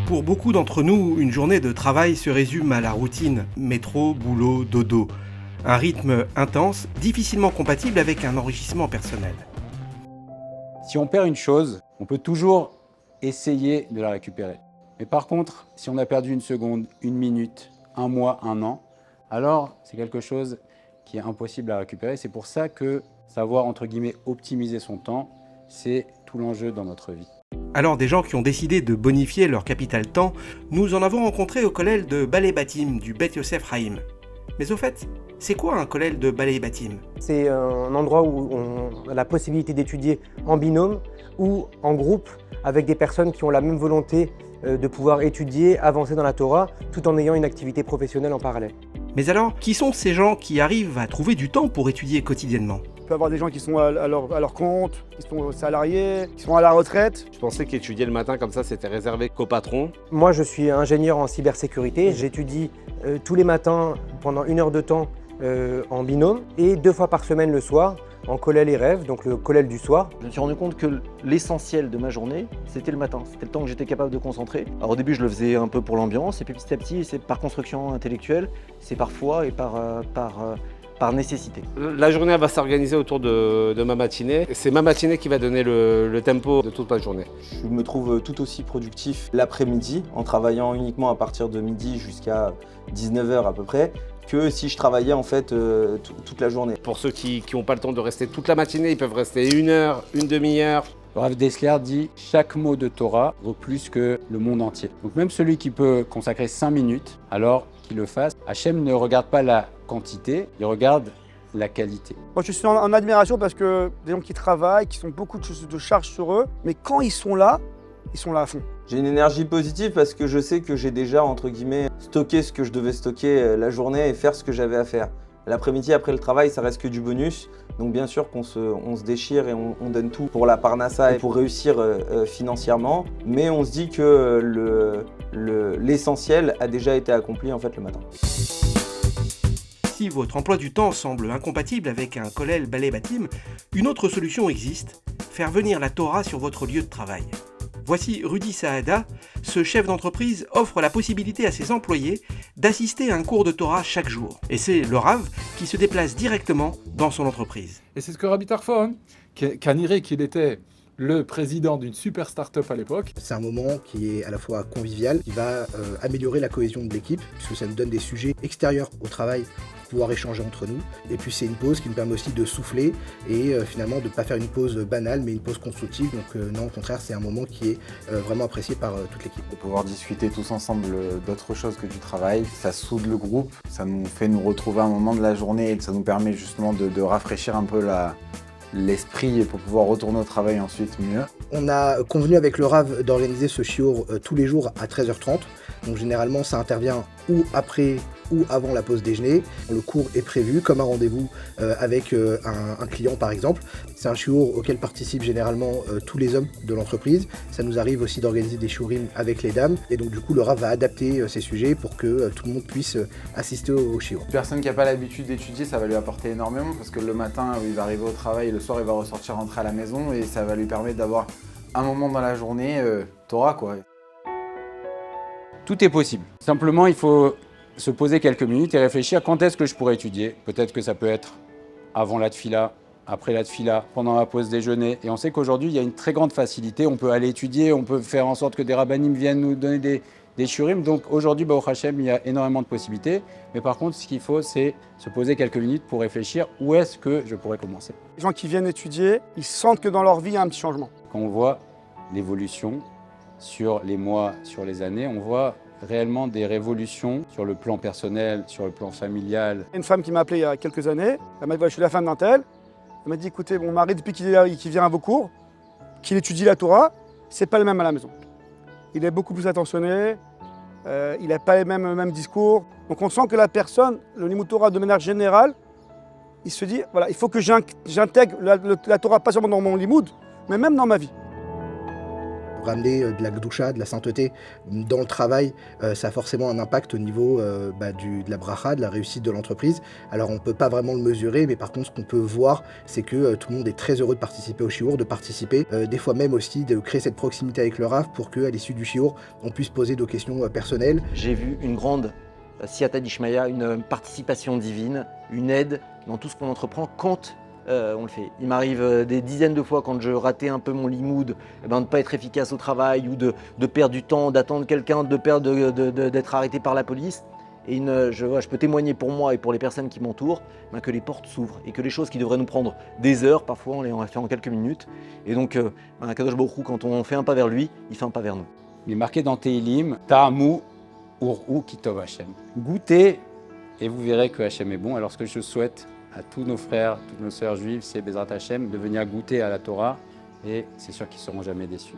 Pour beaucoup d'entre nous, une journée de travail se résume à la routine, métro, boulot, dodo. Un rythme intense, difficilement compatible avec un enrichissement personnel. Si on perd une chose, on peut toujours essayer de la récupérer. Mais par contre, si on a perdu une seconde, une minute, un mois, un an, alors c'est quelque chose qui est impossible à récupérer. C'est pour ça que savoir, entre guillemets, optimiser son temps, c'est tout l'enjeu dans notre vie. Alors des gens qui ont décidé de bonifier leur capital temps, nous en avons rencontré au collège de Balei Batim du Bet Yosef Haïm. Mais au fait, c'est quoi un collège de Balei Batim? C'est un endroit où on a la possibilité d'étudier en binôme ou en groupe avec des personnes qui ont la même volonté de pouvoir étudier, avancer dans la Torah, tout en ayant une activité professionnelle en parallèle. Mais alors, qui sont ces gens qui arrivent à trouver du temps pour étudier quotidiennement? Il peut y avoir des gens qui sont à leur compte, qui sont salariés, qui sont à la retraite. Je pensais qu'étudier le matin comme ça, c'était réservé qu'aux patrons. Moi, je suis ingénieur en cybersécurité. J'étudie tous les matins pendant 1 heure de temps en binôme et 2 fois par semaine le soir en collèle et rêve, donc le collèle du soir. Je me suis rendu compte que l'essentiel de ma journée, c'était le matin. C'était le temps que j'étais capable de concentrer. Alors au début, je le faisais un peu pour l'ambiance, et puis petit à petit, c'est par construction intellectuelle, c'est par foi et par nécessité. La journée elle va s'organiser autour de ma matinée. C'est ma matinée qui va donner le tempo de toute ma journée. Je me trouve tout aussi productif l'après-midi en travaillant uniquement à partir de midi jusqu'à 19h à peu près, que si je travaillais en fait toute la journée. Pour ceux qui n'ont pas le temps de rester toute la matinée, ils peuvent rester 1 heure, une demi-heure. Le Rav Dessler dit « Chaque mot de Torah vaut plus que le monde entier ». Donc même celui qui peut consacrer 5 minutes, alors qu'il le fasse. Hachem ne regarde pas la quantité, il regarde la qualité. Moi, je suis en admiration parce que des gens qui travaillent, qui ont beaucoup de charges sur eux, mais quand ils sont là à fond. J'ai une énergie positive parce que je sais que j'ai déjà, entre guillemets, stocké ce que je devais stocker la journée et faire ce que j'avais à faire. L'après-midi, après le travail, ça reste que du bonus. Donc bien sûr qu'on se déchire et on donne tout pour la parnassa et pour réussir financièrement. Mais on se dit que l'essentiel a déjà été accompli en fait le matin. Si votre emploi du temps semble incompatible avec un collège Balei Batim, une autre solution existe, faire venir la Torah sur votre lieu de travail. Voici Rudy Saada, ce chef d'entreprise offre la possibilité à ses employés d'assister à un cours de Torah chaque jour. Et c'est le Rav qui se déplace directement dans son entreprise. Et c'est ce que Rabbi Tarfon, Kaniré qu'il était le président d'une super start-up à l'époque. C'est un moment qui est à la fois convivial, qui va améliorer la cohésion de l'équipe, puisque ça nous donne des sujets extérieurs au travail pour pouvoir échanger entre nous. Et puis c'est une pause qui nous permet aussi de souffler et finalement de ne pas faire une pause banale, mais une pause constructive. Donc non, au contraire, c'est un moment qui est vraiment apprécié par toute l'équipe. De pouvoir discuter tous ensemble d'autre chose que du travail, ça soude le groupe, ça nous fait nous retrouver un moment de la journée et ça nous permet justement de rafraîchir un peu l'esprit pour pouvoir retourner au travail ensuite mieux. On a convenu avec le Rav d'organiser ce shiur tous les jours à 13h30. Donc généralement ça intervient ou après ou avant la pause déjeuner. Le cours est prévu comme un rendez-vous avec un client par exemple. C'est un shiur auquel participent généralement tous les hommes de l'entreprise. Ça nous arrive aussi d'organiser des shiurim avec les dames. Et donc du coup le Rav va adapter ces sujets pour que tout le monde puisse assister au shiur. Une personne qui n'a pas l'habitude d'étudier, ça va lui apporter énormément parce que le matin il va arriver au travail, le soir il va ressortir rentrer à la maison et ça va lui permettre d'avoir un moment dans la journée Torah quoi. Tout est possible. Simplement, il faut se poser quelques minutes et réfléchir quand est-ce que je pourrais étudier. Peut-être que ça peut être avant la tfila, après la tfila, pendant la pause déjeuner. Et on sait qu'aujourd'hui, il y a une très grande facilité. On peut aller étudier, on peut faire en sorte que des rabbanim viennent nous donner des shurim. Donc aujourd'hui, Baruch Hashem, il y a énormément de possibilités. Mais par contre, ce qu'il faut, c'est se poser quelques minutes pour réfléchir où est-ce que je pourrais commencer. Les gens qui viennent étudier, ils sentent que dans leur vie, il y a un petit changement. Quand on voit l'évolution sur les mois, sur les années, on voit réellement des révolutions sur le plan personnel, sur le plan familial. Une femme qui m'a appelé il y a quelques années, elle m'a dit, je suis la femme d'un tel. Elle m'a dit, écoutez, mon mari, depuis qu'il vient à vos cours, qu'il étudie la Torah, c'est pas le même à la maison. Il est beaucoup plus attentionné, il n'a pas les mêmes discours. Donc on sent que la personne, le Limud Torah de manière générale, il se dit, voilà, il faut que j'intègre la Torah pas seulement dans mon Limoud, mais même dans ma vie. ramener de la gdoucha, de la sainteté dans le travail, ça a forcément un impact au niveau de la bracha, de la réussite de l'entreprise. Alors on ne peut pas vraiment le mesurer, mais par contre ce qu'on peut voir, c'est que tout le monde est très heureux de participer au shiur, de participer, des fois même aussi de créer cette proximité avec le Rav pour qu'à l'issue du shiur, on puisse poser nos questions personnelles. J'ai vu une grande siyata d'Ishmaïa, une participation divine, une aide dans tout ce qu'on entreprend quand on le fait. Il m'arrive des dizaines de fois quand je ratais un peu mon limoud, de ne pas être efficace au travail ou de perdre du temps, d'attendre quelqu'un, d'être arrêté par la police. Et je peux témoigner pour moi et pour les personnes qui m'entourent que les portes s'ouvrent et que les choses qui devraient nous prendre des heures, parfois on les fait en quelques minutes. Et donc, Kadosh Baruch Hu, quand on fait un pas vers lui, il fait un pas vers nous. Il est marqué dans Tehilim, Ta'amu Ur'u Kitov Hashem. Goûtez et vous verrez que Hashem est bon. Alors ce que je souhaite à tous nos frères, toutes nos sœurs juives, c'est Bezrat Hashem de venir goûter à la Torah et c'est sûr qu'ils ne seront jamais déçus.